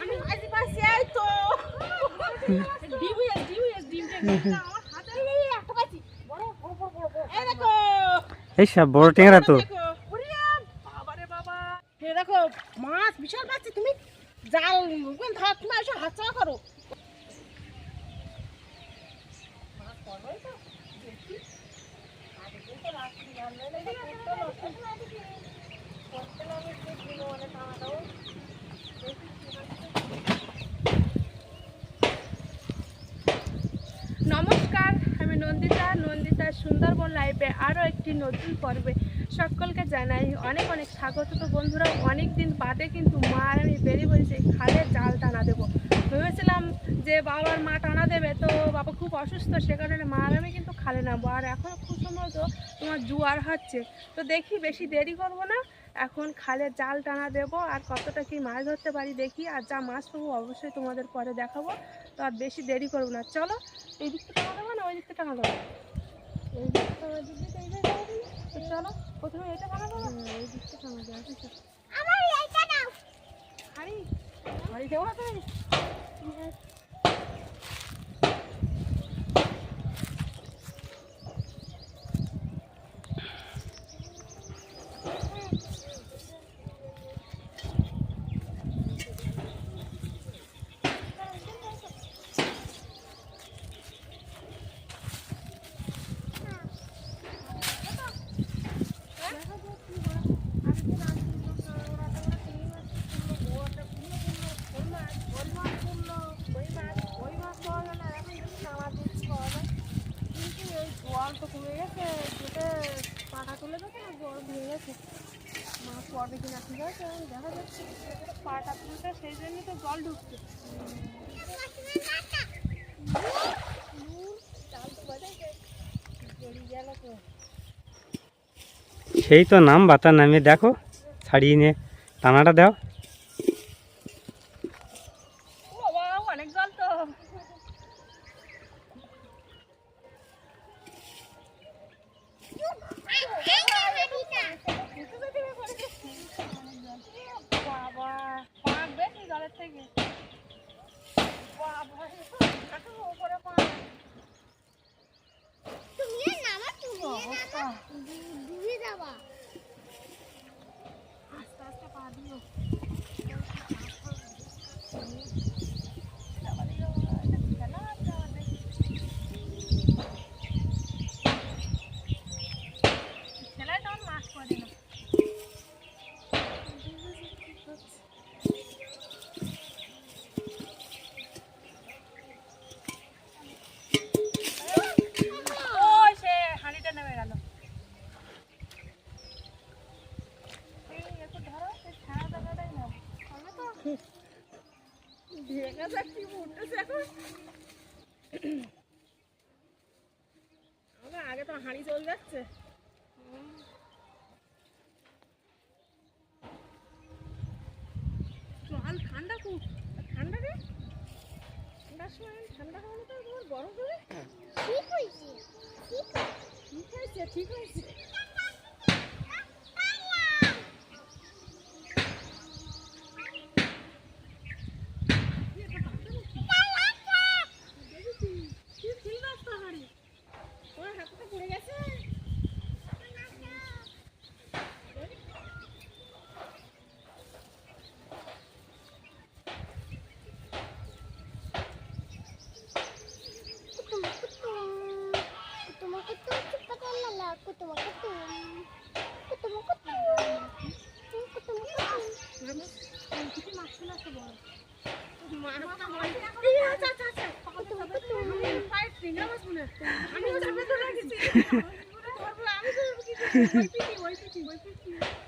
আমি আইছি পাশে আই তো ডিম আমার হাতে এই একটা পাইছি বড় এই দেখো এই সব বড় টেংরা তো। বাবারে বাবা এই দেখো মাছ বিশাল পাচ্ছি তুমি জাল কোন ধাত না এসে হাত চা করো মাছ পড়বে তো দেখি আগে তো রাখি আমরা না করতে লাগে দেখি মানে খাওয়া দাও নমস্কার, আমি নন্দিতা সুন্দরবন লাইভে আরও একটি নতুন পর্বে সকলকে জানাই অনেক অনেক স্বাগত। তো বন্ধুরা, অনেক দিন বাদে কিন্তু মা আর আমি বেরিয়ে পড়েছি খালের জাল টানা দেবো। ভেবেছিলাম যে বাবার মা টানা দেবে, তো বাবা খুব অসুস্থ, সে কারণে মা আর আমি কিন্তু খালে নামবো। আর এখন খুব সম্ভবত তোমার জোয়ার হচ্ছে, তো দেখি বেশি দেরি করব না, এখন খালের জাল টানা দেবো আর কতটা কি মাছ ধরতে পারি দেখি। আর যা মাছ পাবো অবশ্যই তোমাদের পরে দেখাবো, তো আর বেশি দেরি করবো না। চলো, এই দিকটা টাঙা দেবো না ওই দিকটা টাঙা দেবো? এই দিকটা ওই দিক থেকে এইভাবে টাঙা দিই। তো চলো প্রথমে এটা টাঙা দেবো, এই দিকটা টাঙা দেবো। আমার এইটা দাও। হাড়ি হাড়ি দেবো না তুমি? জল তো কমে গেছে, যেতে পাটা তুলে দেবে না, জল ধুয়ে গেছে। মাছ পড়বে কিনা ঠিক আছে দেখা যাচ্ছে, পাটা তুলতে সেই জন্যই তো জল ঢুকছে। সেই তো নাম বাতা নামে দেখো, ছাড়িয়ে নিয়ে টানাটা দাও। অনেক জল তো। বাবা পাক বেশি জলের থেকে, বাবা উপরে পাক। তুমি নামা তুমি ডুবে যাবা, আস্তে আস্তে পা দিও। ছেলে তখন মাছ পড়ে না। আগে তো হাঁড়ি চলে যাচ্ছে। জল ঠান্ডা, খুব ঠান্ডা রে, ঠান্ডার সময় ঠান্ডা হলে তো তোমার গরম হবে। ঠিক হয়েছে, ঠিক হয়েছে, ঠিক হয়েছে।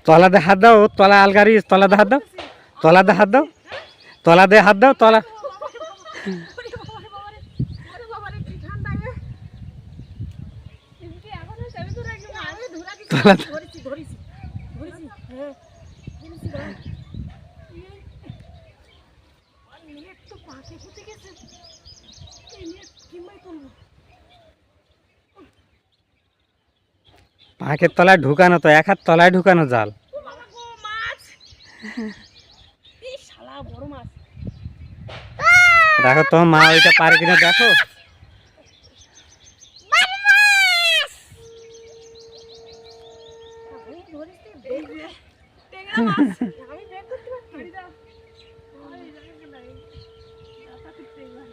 তলা দিয়ে হাত দাও, তলা আলগারি, তলা দিয়ে হাত দাও, তলা দিয়ে হাত দাও, তলা দিয়ে হাত দাও, তলা তলা পাঁকের তলায় ঢুকানো, তো এক হাত তলায় ঢুকানো জাল। শালা বড় মাছ। দেখো তোমার মা ওইটা পারে কিনা দেখো। আমি ধরেছি টেংরা মাছ। আমি বের করতে পারি না। ওই জায়গা নাই। দাতা করতে এবার।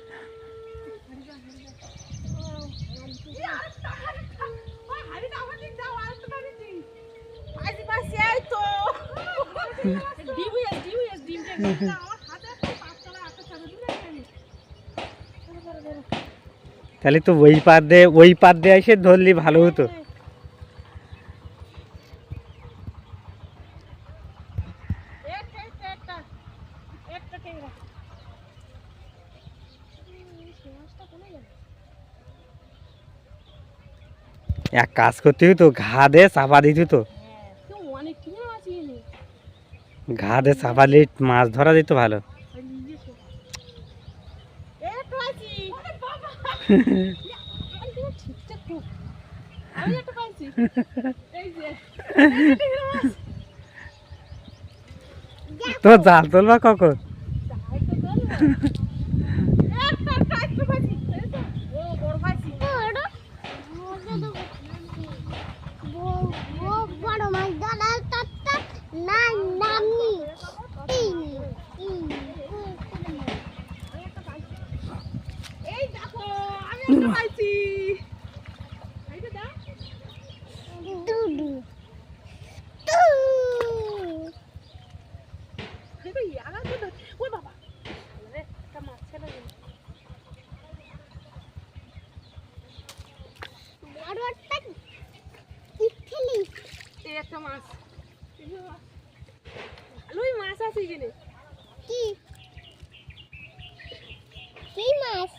তাহলে তো ওই পার দিয়ে এসে ধরলি ভালো হতো। এক কাজ করতে হতো, ঘা দিয়ে চাপা দিত তো, ঘা দিয়ে চাপা দিলে মাছ ধরা যেত ভালো। তো জাল তুলবা কখন? একটা মাছ, ভালোই মাছ আছে এখানে। কি কি মাছ?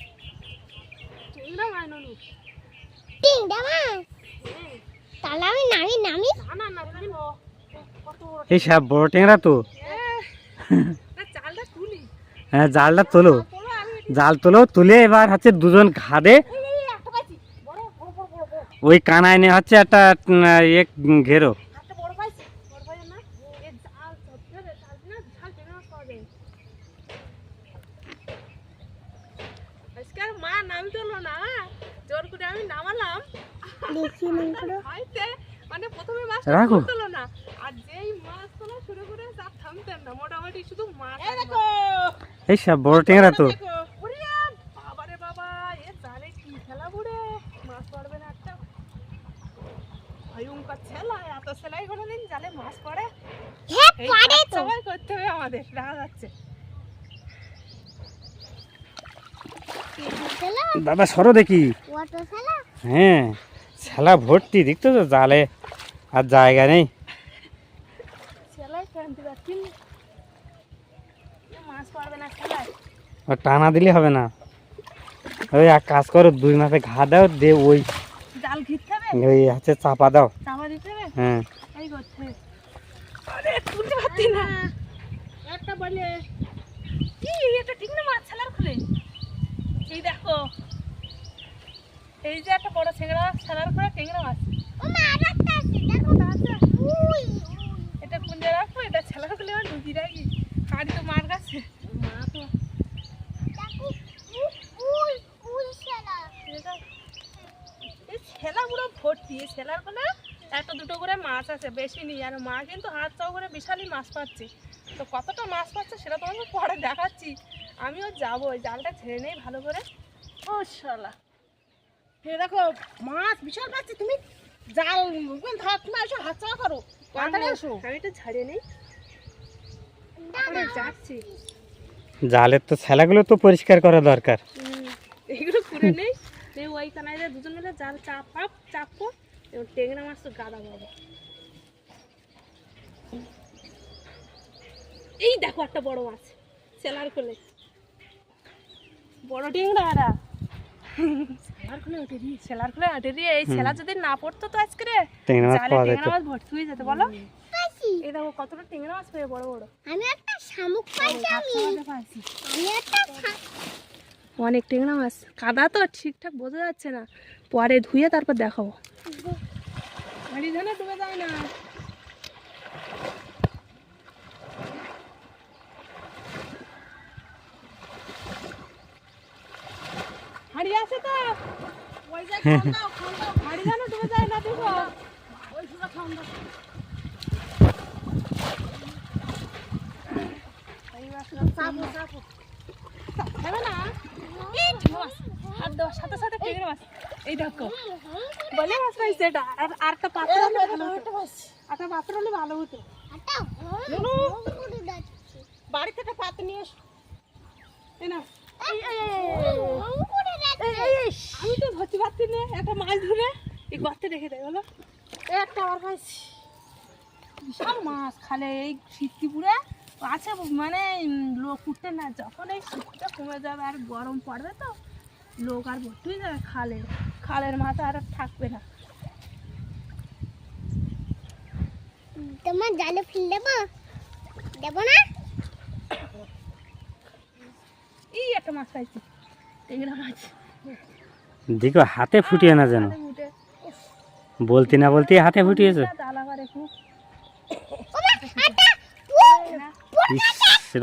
টেংরা মাছ ননু। টেংরা মাছ? তাহলে আমি নামি নামি? না না না, কত বড় এই সব বড় টেংরা তো। না জালটা তুলি। হ্যাঁ জালটা তোলো, জাল তোলো, তুলে এবার হচ্ছে দুজন ঘাড়ে ওই কানায় নিয়ে হচ্ছে একটা এক ঘেরো। মা নাম চলো না, জোর করে আমি নামালাম, মানে প্রথমে মাছ তুলো না, আর যেই মাছ তোলা শুরু করে তা থামতেন না, মোটামুটি শুধু মাছ। এই সব বড় টেংরা তো। বাবারে বাবা, এ জালে কি খেলা বুড়ে, মাছ পড়বে না একটা, ভয়ঙ্কর ছেলা, এত সেলাই কোনোদিন জালে মাছ পড়ে? সবাই করতে হবে আমাদের, দেখা যাচ্ছে। দাদা সরো দেখি। হ্যাঁ ছেলা ভর্তি, দেখতো তো জালে আর জায়গা নেই। টানা দিলে হবে না, ওই এক কাজ করো, 2 মাসে ঘা দাও, দে ওই জাল ঘিরতে হবে, ওই হচ্ছে চাপা দাও, চাপা দিতে হবে। হ্যাঁ এই করতে হবে। আরে তুলতে পারতি না একটা বলে কি, এটা ঠিক না মাছ ছেলার খুলে। এই দেখো, এই যে একটা বড় ছেংড়া ছেলার খুলে টেংরা মাছ। ও মা আরেকটা আছে, দেখো আছে। ওই এটা কোন জায়গা রাখবো, এটা ছেলার খুলে আর ঢুকি রাখি, হাড়ি তো মার কাছে। মা তো দেখো ওই ওই ছেলা, এই ছেলা পুরো ভর্তি, এই ছেলার খুলে একটা দুটো করে মাছ আছে, বেশি নেই। আর মা কিন্তু হাত চাও করে বিশালই মাছ পাচ্ছে, তো কতটা মাছ পাচ্ছে সেটা তোমাকে পরে দেখাচ্ছি। আমিও যাবো, ওই জালটা ছেড়ে নেই ভালো করে। ও শালা, এই দেখো মাছ বিশাল পাচ্ছে, তুমি জাল তুমি এসো, হাত চাওয়া করো, তাড়াতাড়ি এসো। আমি একটু ছাড়িয়ে নেই, যাচ্ছি। জালের তো ছেলাগুলো তো পরিষ্কার করা দরকার, এইগুলো করে নেই। ওই কানায় দুজন মিলে জাল চাপো, এবং টেংরা মাছ তো গাদা বাবা। এই দেখো একটা বড় মাছ সেলার খোলে, বড় টেংরা। এরা সেলার খোলে আটে দিয়ে, এই সেলা যদি না পড়তো তো আজকে টেংরা মাছ ভর্তি হয়ে যেত। বলো এই দেখো কতটা টেংরা মাছ পেয়ে, বড় বড়। আমি একটা শামুক পাইছি, আমি একটা অনেক টেংরা মাছ। কাদা তো ঠিকঠাক বোঝা যাচ্ছে না, পরে ধুয়ে তারপর দেখাবো। বাড়ি ধানে ডুবে যায় না। ভারী যেন ডুবে যায় না দেখো। হবে না হাত দেওয়ার সাথে সাথে টেংরা মাছ। এই দেখো বলে মাছ পাইছে এটা। আর একটা পাত্র হলে ভালো হতো। একটা পাত্র হলে ভালো হতো। বাড়ি থেকে পাত্র নিয়ে এসো। এই নাও। আমি তো ধরতে পারছি না একটা মাছ ধরে এই গর্তে রেখে দেয় বলো। একটা আবার পাইছি বিশাল মাছ খালে এই শীতপুরে আছে মানে লোক উঠতে না। যখন এই শীতটা কমে যাবে আর গরম পড়বে তো লোক আর ভর্তি যাবে খালে। খালের মাছ আর থাকবে না। তোমার জালে ফেল দেবো না। এই একটা মাছ পাইছি টেংরা মাছ। দেখো হাতে ফুটিয়ে না যেন, বলতে না বলতে হাতে ফুটিয়েছে।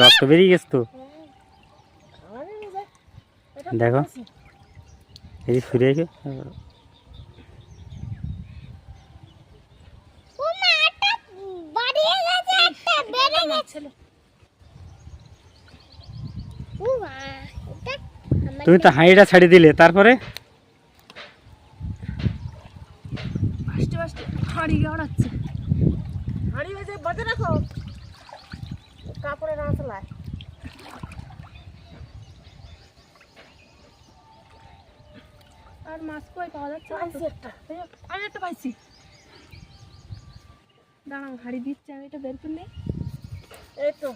রক্ত বেরিয়ে গেছে তো। দেখো এই যে ফুরিয়ে গেছে। তুমি তো হাঁড়িটা ছাড়িয়ে দিলে, তারপরে আস্তে আস্তে হাঁড়ি গড়াচ্ছে। হাঁড়ি হয়েছে বাজে রাখো কাপড়ে রাঁচলায়। আর মাছ কই পাওয়া যাচ্ছে? আমি একটা পাইছি। দাঁড়াও হাঁড়ি দিচ্ছে, আমি এটা বের করে নিই। এই তো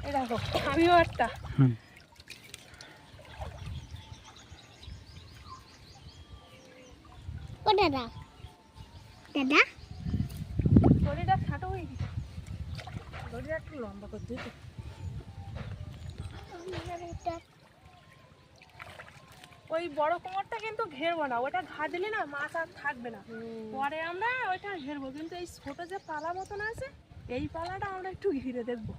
এই দেখো আমিও একটা। ও দাদা দাদা দড়িটা খাটো হয়ে গেছে। দড়িটা একটু লম্বা করে দিতে। ওই বড় কোমরটা কিন্তু ঘেরবো না, ওটা ঘা দিলে না মাছ আর থাকবে না। পরে আমরা ওইটা ঘেরবো, কিন্তু এই ছোট যে পালা মতন আছে এই পালাটা আমরা একটু ঘিরে দেখবো।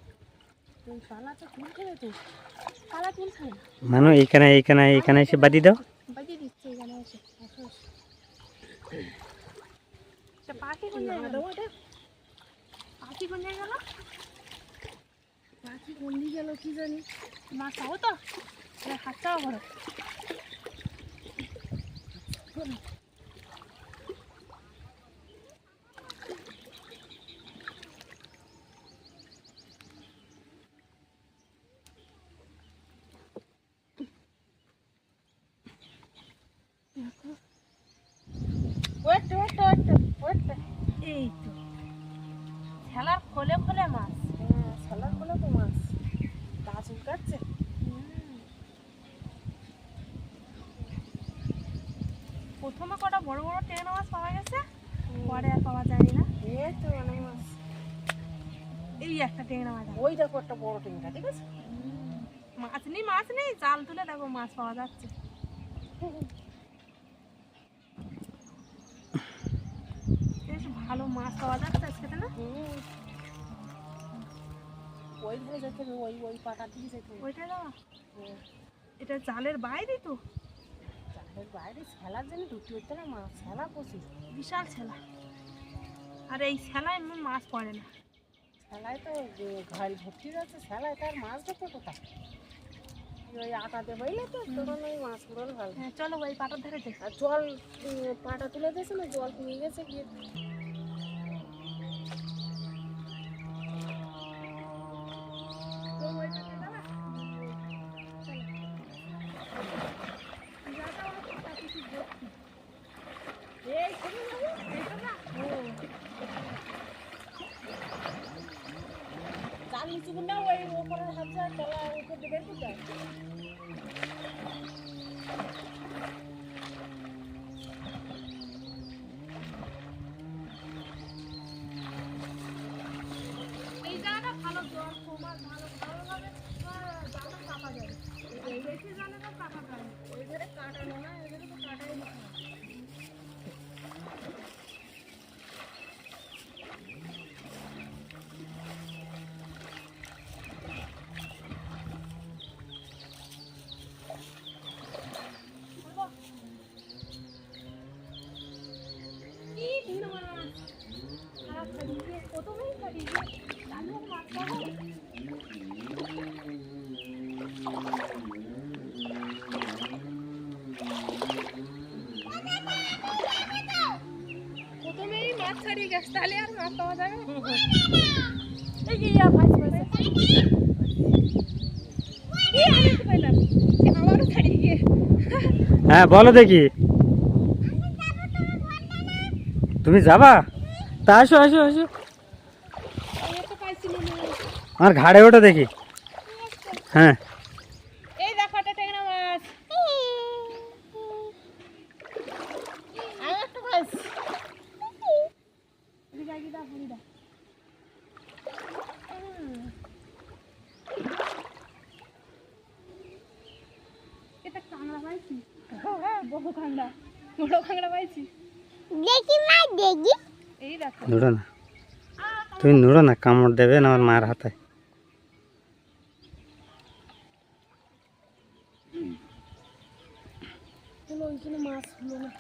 এই পালাটা তুলতে হবে তো, পালা তুলতে হবে মানে এইখানে এইখানে এইখানে এসে বাদি দাও। বাজিয়ে দিচ্ছে এখানে এসে। পাখি কোন জায়গায় গেল? পাখি কোন জায়গায় গেল? পাখি কোন দিকে গেল কি জানি। মাছ পাবো তো হাতটাও ভরো। এই তো খেলার খোলে খোলে মাছ। খেলার খোলে তো মাছ গা চুলকাচ্ছে। প্রথমে কটা বড় বড় টেংরা মাছ পাওয়া গেছে, পরে আর পাওয়া যায়নি না। এই তো অনেক মাছ। এই একটা টেংরা মাছ, ওই দেখো একটা বড় টেংরা। ঠিক আছে মাছ নেই জাল তুলে দেখো মাছ পাওয়া যাচ্ছে। বেশ ভালো মাছ পাওয়া যাচ্ছে আজকে না। ওই ধারে যেতে হবে, ওই পাটার দিকে যেতে হবে। ওইটা যাওয়া এটা জালের বাইরে তো। জালের বাইরে ছেলার জন্য ঢুকতে হচ্ছে না। মাছ ছেলা প্রচুর, বিশাল ছেলা। আর এই ছেলায় মাছ পড়ে না। ছেলায় তো ঘাড়ি ভর্তি যাচ্ছে, ছেলায় তার মাছ দেখতে কোথায়? ওই আটা দেবো তো তখন ওই মাছ পুরো ভালো। হ্যাঁ চলো ওই পাটার ধারে যাই। আর জল পাটা তুলে দিয়েছে না, জল নিয়ে গেছে গিয়ে। জাল নিচু না ওই ওপরের হাত যা তলা উপর দেবে তো যায়। এই জায়গাটা ভালো, জল তোমার ভালো ভালোভাবে জালটা চাপা যাবে। এই বেশি জালে তো চাপা যায় না, ওই ধারে কাটানো না, ওই ধারে তো কাটাই না। প্রথমেই মাছ ছাড়িয়ে গেছে, তাহলে আর মাছ পাওয়া যাবে না। এই যে ইয়া মাছ পাইছে। এই আমি তো পাইলাম, সে আমারও ছাড়িয়ে গিয়ে। হ্যাঁ বলো দেখি, তুমি যাবা? তা আসো আসো আসো, আমি তো পাইছিলাম না। আমার ঘাড়ে ওঠো দেখি। হ্যাঁ এই দেখো একটা ট্যাংরা মাছ। আমি একটা পাইছি। এদিকে আগে দাও, হরি দাও। এটা কাঁকড়া পাইছি। বড় কাঁকড়া, বড় কাঁকড়া পাইছি। দেখি মা দেখি। এই দেখো। নুড়ো না, তুমি নুড়ো না, কামড় দেবে না আমার মার হাতে। ওইখানে মাছ হলো না।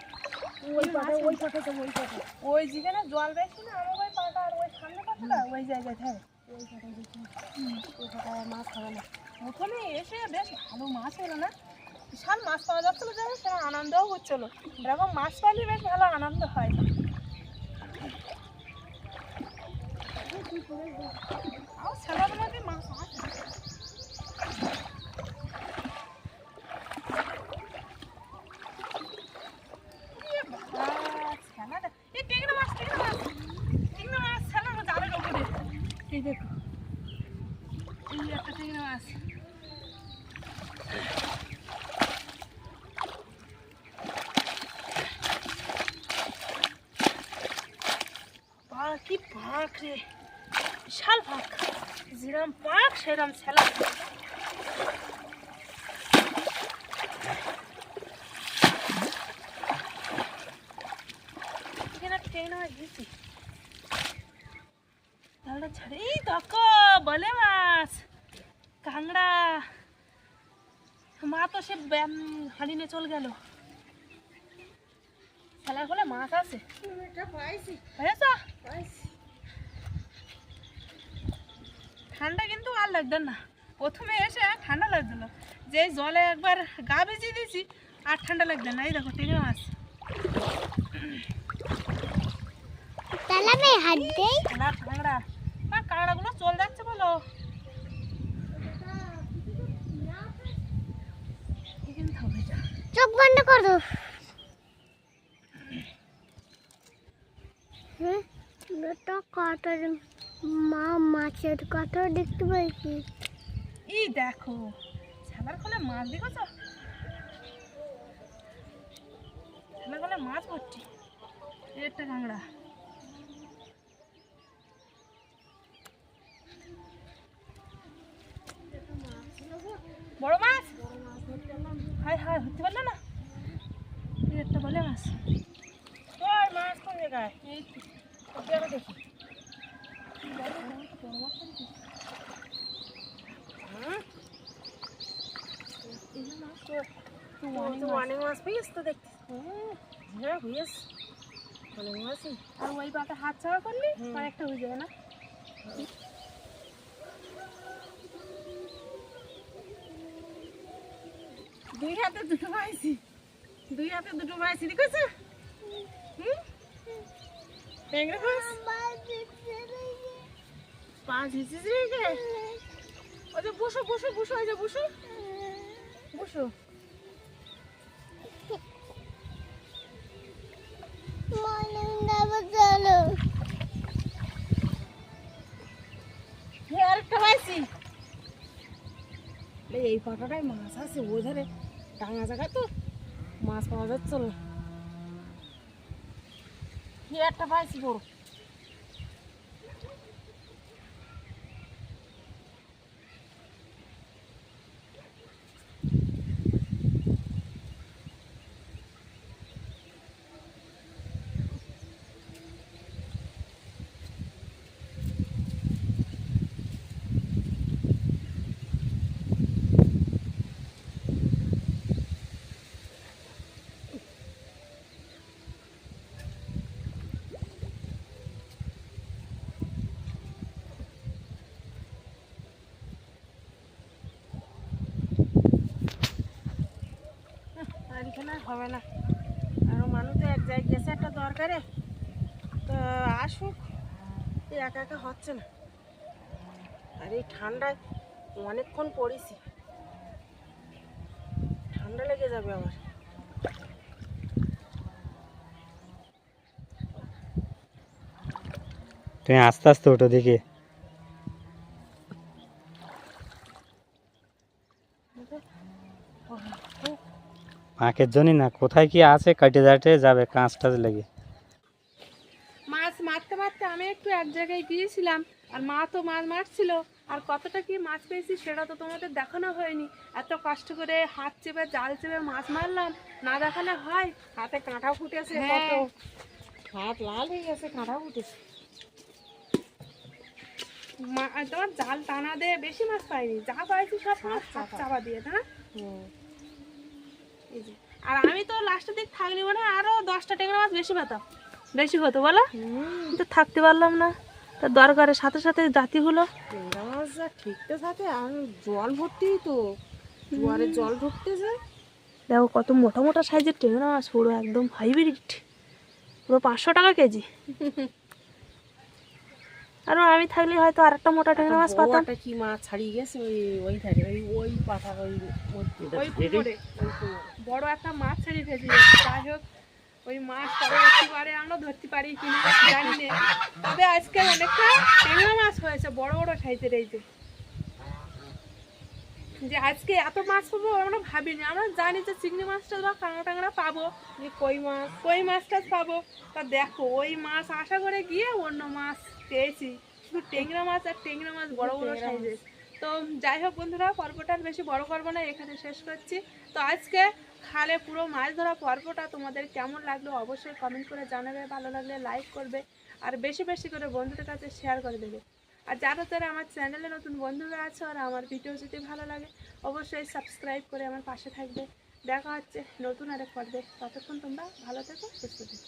ওই পাটা, ওই পাটাতে, ওই পাটা। ওই যেখানে জল বেশি না, আমার ওই পাটা আর ওই সামনে পাটাটা ওই জায়গায় থাকে। ওই পাটায় দেখি, ওই পাটায় মাছ হবে না। প্রথমে এসে বেশ ভালো মাছ হলো না, বিশাল মাছ পাওয়া যাচ্ছিলো, যে সেটা আনন্দও হচ্ছিলো। এরকম মাছ পাইলে বেশ ভালো আনন্দ হয়। আর ছেলের মধ্যে মাছ আছে। এই দেখো, এই একটা ট্যাংরা মাছ। কি পাক রে, বিশাল পাক, যেরকম পাক সেরকম ছেলা। এখানে একটা ট্যাংরা মাছ দিচ্ছি। জালটা ছাড়ে, এই দেখো বলে মাছ, কাঁকড়া। মা তো সে হাঁড়ি নিয়ে চলে গেল। খেলার ফলে মাছ আছে, ঠান্ডা কিন্তু আর লাগবে না। প্রথমে এসে ঠান্ডা লাগছিল, যে জলে একবার গা ভিজিয়ে দিয়েছি আর ঠান্ডা লাগবে না। এই দেখো ট্যাংরা মাছ। তালাবে হাত দেই। কাঁকড়া, আর কাঁকড়াগুলো চল যাচ্ছে বলো। চোখ বন্ধ করো। হ্যাঁ, তো কত মা মাছের কত দেখতে পাইছি। এই দেখো ছালার খোলে মাছ, দেখেছ ছালার খোলে মাছ ভর্তি। একটা কাঁকড়া, বড় মাছ। হাই হাই, ধরতে পারলে না। এই একটা বলে মাছ। ওই মাছ কোন জায়গায়? এই দেখো দেখি। অনেক মাছ পেয়েছ তো দেখছি। হ্যাঁ পেয়েছ অনেক মাছই। আর ওই পাটা হাত ছাড়া করলে অনেকটা হয়ে যাবে না। দুই হাতে দুটো পাইছি, দুই হাতে দুটো পাইছি, দেখেছো? ট্যাংরা মাছ পাঁচ হিসেবে রেখে। ওই যে বসো বসো বসো, ওই যে বসো বসো। আরেকটা পাইছি। এই পাটাটায় মাছ আছে, ওই ধারে ডাঙা জায়গা তো মাছ পাওয়া যাচ্ছে না। একটা পাইছি বড়। হবে না, আরও মানুষ তো এক জায়গায় গেছে একটা দরকারে, তো আসুক, এই একা একা হচ্ছে না। আর এই ঠান্ডায় অনেকক্ষণ পড়েছি, ঠান্ডা লেগে যাবে আমার। তুমি আস্তে আস্তে ওঠো দেখি। মাকের জন্যই না, কোথায় কি আছে কাটে দাটে যাবে কাঁচ টাচ লেগে। মাছ মারতে মারতে আমি একটু এক জায়গায় গিয়েছিলাম, আর মা তো মাছ মারছিল, আর কতটা কি মাছ পেয়েছি সেটা তো তোমাদের দেখানো হয়নি। এত কষ্ট করে হাত চেপে জাল চেপে মাছ মারলাম, না দেখালে হয়? হাতে কাঁটা ফুটেছে, কত হাত লাল হয়ে গেছে, কাঁটা ফুটেছে। তোমার জাল টানা দিয়ে বেশি মাছ পাইনি, যা পাইছি সব মাছ চাপা দিয়ে, না? এই যে, আর আমি তো লাস্টের দিক থাকলি মানে আরো 10টা ট্যাংরা মাছ বেশি হতো বলো, কিন্তু থাকতে পারলাম না। তা দরকারের সাথে সাথে জাতি হলো ট্যাংরা মাছ যা ঠিকতে সাথে, আর জল ভর্তি, তো জোয়ারে জল ঢুকতেছে। দেখো কত মোটা মোটা সাইজের ট্যাংরা মাছ, পুরো একদম হাইব্রিড, পুরো 500 টাকা কেজি। আর আমি থাকলে হয়তো আর একটা মোটা ট্যাংরা মাছ পাতাম। কি মাছ ছাড়িয়ে গেছে ওই থাকে ওই পাতার ওই বড় একটা মাছ ছাড়িয়ে ফেলছি। যাই হোক, ওই মাছ পরবর্তীবারে আমরা ধরতে পারি কিনা জানি না, তবে আজকে অনেকটা ট্যাংরা মাছ হয়েছে, বড় বড় সাইজের। এই যে আজকে এত মাছ পাবো আমরা ভাবিনি, আমরা জানি যে চিংড়ি মাছটা বা কাঁকড়া টাংড়া পাবো, যে কই মাছটা পাবো। তা দেখো ওই মাছ আশা করে গিয়ে অন্য মাছ পেয়েছি, শুধু ট্যাংরা মাছ, আর ট্যাংরা মাছ বড় বড় সাইজের। তো যাই হোক বন্ধুরা, পর্বটা আর বেশি বড় করবো না, এখানে শেষ করছি। তো আজকে খালে পুরো মাছ ধরা পর্বটা তোমাদের কেমন লাগলো অবশ্যই কমেন্ট করে জানাবে, ভালো লাগলে লাইক করবে, আর বেশি বেশি করে বন্ধুদের কাছে শেয়ার করে দেবে। আর যারা আমার চ্যানেলে নতুন বন্ধুরা আছে, আর আমার ভিডিও যদি ভালো লাগে অবশ্যই সাবস্ক্রাইব করে আমার পাশে থাকবে। দেখা হচ্ছে নতুন আরেক পর্বে, ততক্ষণ তোমরা ভালো থেকো, সুস্থ থেকো।